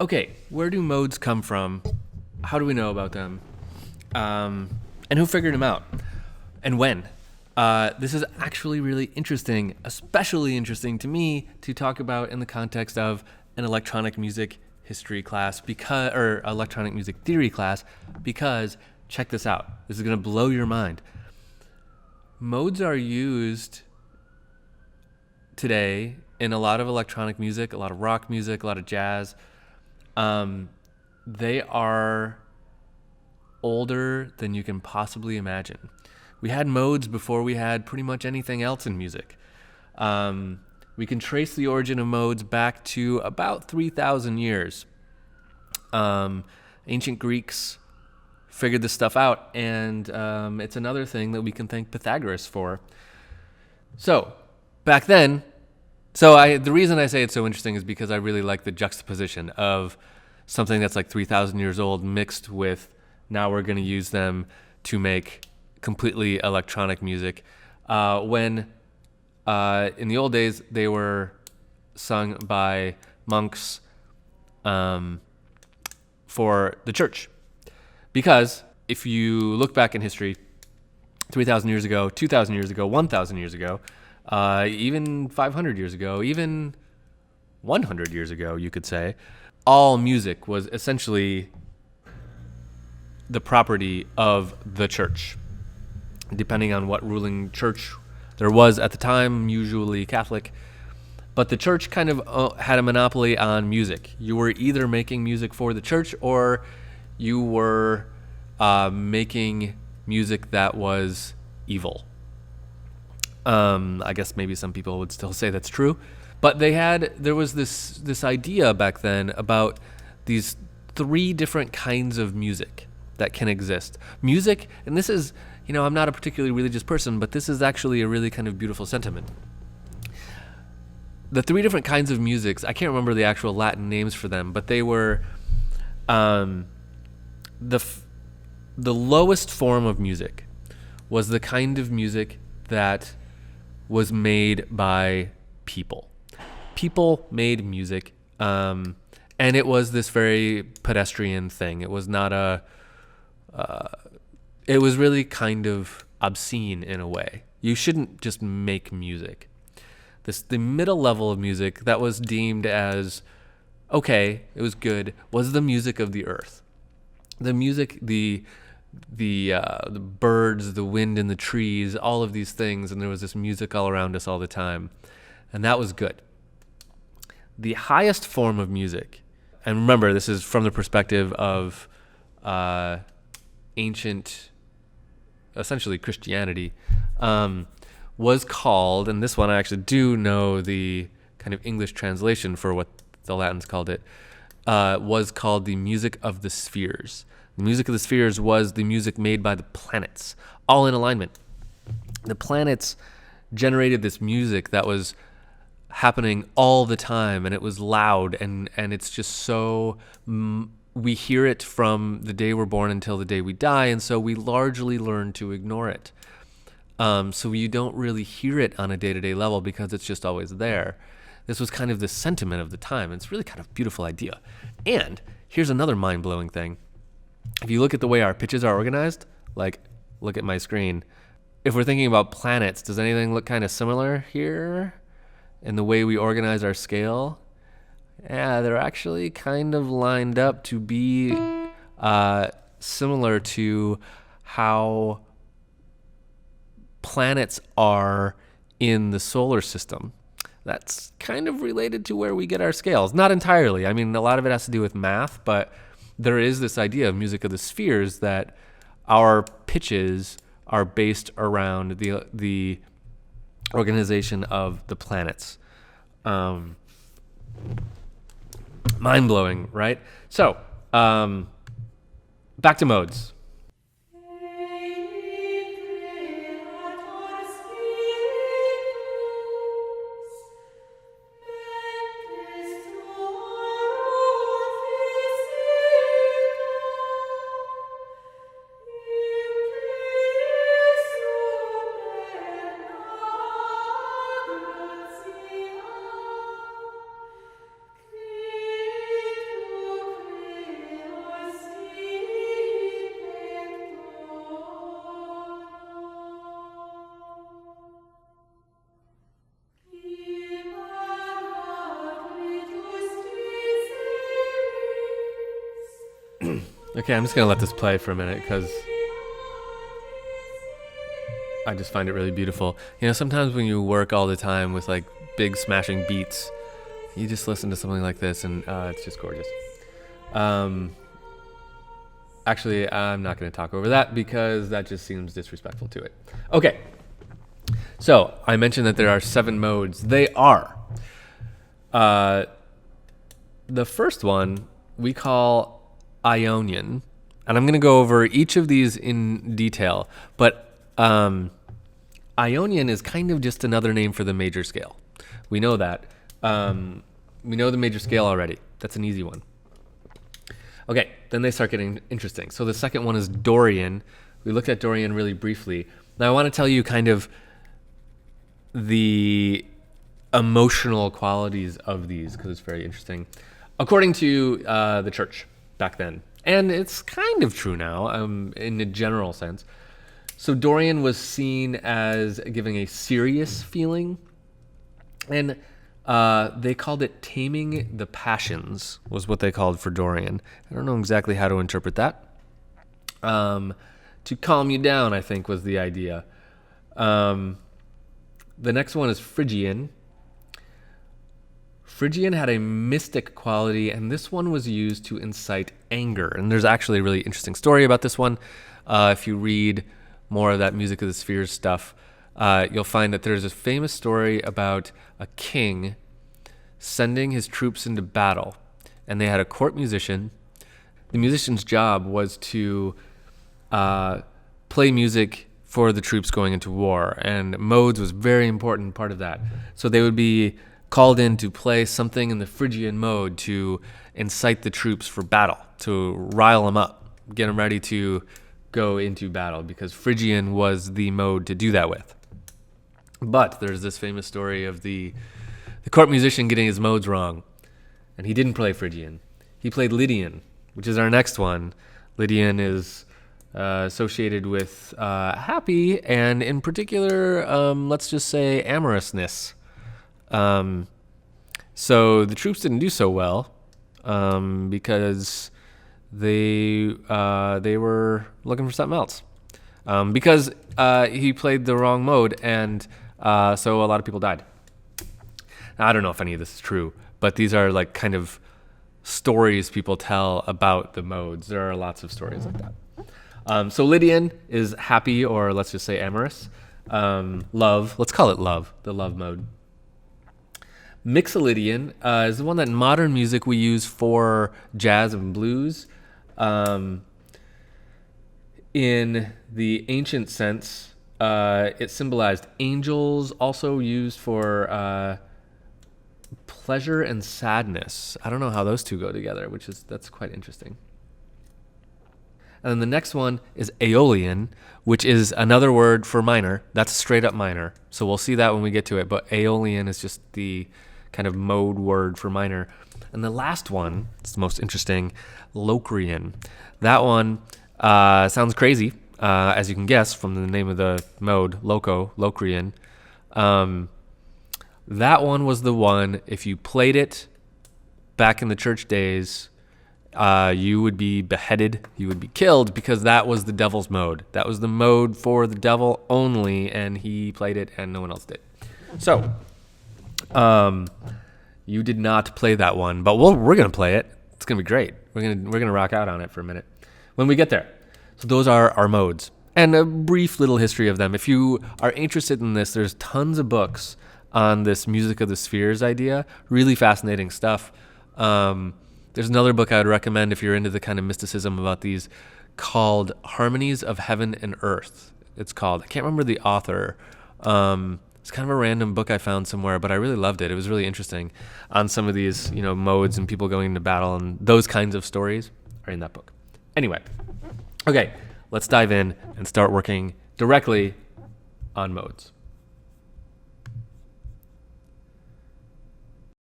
Okay, where do modes come from? How do we know about them? And who figured them out? And when? This is actually really interesting, especially interesting to me to talk about in the context of an electronic music history class or electronic music theory class, because check this out. This is going to blow your mind. Modes are used today in a lot of electronic music, a lot of rock music, a lot of jazz. They are older than you can possibly imagine. We had modes before we had pretty much anything else in music. We can trace the origin of modes back to about 3,000 years. Ancient Greeks figured this stuff out, and it's another thing that we can thank Pythagoras for. So, back then, the reason I say it's so interesting is because I really like the juxtaposition of something that's like 3,000 years old mixed with now we're going to use them to make completely electronic music. When in the old days, they were sung by monks for the church. Because if you look back in history, 3,000 years ago, 2,000 years ago, 1,000 years ago, even 500 years ago, even 100 years ago, you could say, all music was essentially the property of the church, depending on what ruling church there was at the time, usually Catholic. But the church kind of had a monopoly on music. You were either making music for the church or you were making music that was evil. I guess maybe some people would still say that's true. But there was this idea back then about these three different kinds of music that can exist. Music, and this is, I'm not a particularly religious person, but this is actually a really kind of beautiful sentiment. The three different kinds of musics, I can't remember the actual Latin names for them, but they were the lowest form of music was the kind of music that was made by people. People made music, and it was this very pedestrian thing. It was not it was really kind of obscene in a way. You shouldn't just make music. The middle level of music that was deemed as okay, it was good, was the music of the earth. The music, the birds, the wind in the trees, all of these things, and there was this music all around us all the time, and that was good. The highest form of music, and remember, this is from the perspective of ancient, essentially Christianity, was called, and this one I actually do know the kind of English translation for what the Latins called it, was called the music of the spheres. The music of the spheres was the music made by the planets, all in alignment. The planets generated this music that was happening all the time, and it was loud, and it's just so we hear it from the day we're born until the day we die, and so we largely learn to ignore it. So you don't really hear it on a day-to-day level because it's just always there. This was kind of the sentiment of the time. It's really kind of a beautiful idea. And here's another mind-blowing thing. If you look at the way our pitches are organized, like look at my screen, if we're thinking about planets, does anything look kind of similar here in the way we organize our scale? Yeah, they're actually kind of lined up to be similar to how planets are in the solar system. That's kind of related to where we get our scales. Not entirely. I mean, a lot of it has to do with math, but there is this idea of music of the spheres that our pitches are based around the organization of the planets. Mind-blowing, right? So, back to modes. Okay, I'm just gonna let this play for a minute because I just find it really beautiful. Sometimes when you work all the time with like big smashing beats, you just listen to something like this and it's just gorgeous. Actually, I'm not going to talk over that because that just seems disrespectful to it. Okay, so I mentioned that there are 7 modes. They are. The first one we call Ionian, and I'm going to go over each of these in detail, but Ionian is kind of just another name for the major scale. We know that. We know the major scale already. That's an easy one. Okay, then they start getting interesting. So the second one is Dorian. We looked at Dorian really briefly. Now I want to tell you kind of the emotional qualities of these because it's very interesting. According to the church back then, and it's kind of true now in a general sense. So Dorian was seen as giving a serious feeling, and they called it taming the passions, was what they called for Dorian. I don't know exactly how to interpret that. To calm you down, I think, was the idea. The next one is Phrygian. Phrygian had a mystic quality, and this one was used to incite anger. And there's actually a really interesting story about this one. If you read more of that Music of the Spheres stuff, you'll find that there's a famous story about a king sending his troops into battle, and they had a court musician. The musician's job was to play music for the troops going into war, and modes was a very important part of that. So they would be called in to play something in the Phrygian mode to incite the troops for battle, to rile them up, get them ready to go into battle, because Phrygian was the mode to do that with. But there's this famous story of the court musician getting his modes wrong, and he didn't play Phrygian. He played Lydian, which is our next one. Lydian is associated with happy, and in particular, let's just say amorousness. So the troops didn't do so well because they were looking for something else. Because he played the wrong mode, and so a lot of people died. Now, I don't know if any of this is true, but these are like kind of stories people tell about the modes. There are lots of stories like that. So Lydian is happy, or let's just say amorous. Love, let's call it love, the love mode. Mixolydian is the one that in modern music we use for jazz and blues. In the ancient sense, it symbolized angels, also used for pleasure and sadness. I don't know how those two go together, that's quite interesting. And then the next one is Aeolian, which is another word for minor. That's straight up minor. So we'll see that when we get to it. But Aeolian is just the kind of mode word for minor. And the last one, it's the most interesting, Locrian. That one sounds crazy, as you can guess from the name of the mode, Locrian. That one was the one, if you played it back in the church days, you would be beheaded, you would be killed, because that was the devil's mode. That was the mode for the devil only, and he played it and no one else did. So, you did not play that one, but we're going to play it. It's going to be great. We're going to rock out on it for a minute when we get there. So those are our modes, and a brief little history of them. If you are interested in this, there's tons of books on this Music of the Spheres idea. Really fascinating stuff. There's another book I would recommend if you're into the kind of mysticism about these, called Harmonies of Heaven and Earth. It's called. I can't remember the author. It's kind of a random book I found somewhere, but I really loved it. It was really interesting on some of these, modes and people going into battle, and those kinds of stories are in that book. Anyway, okay, let's dive in and start working directly on modes.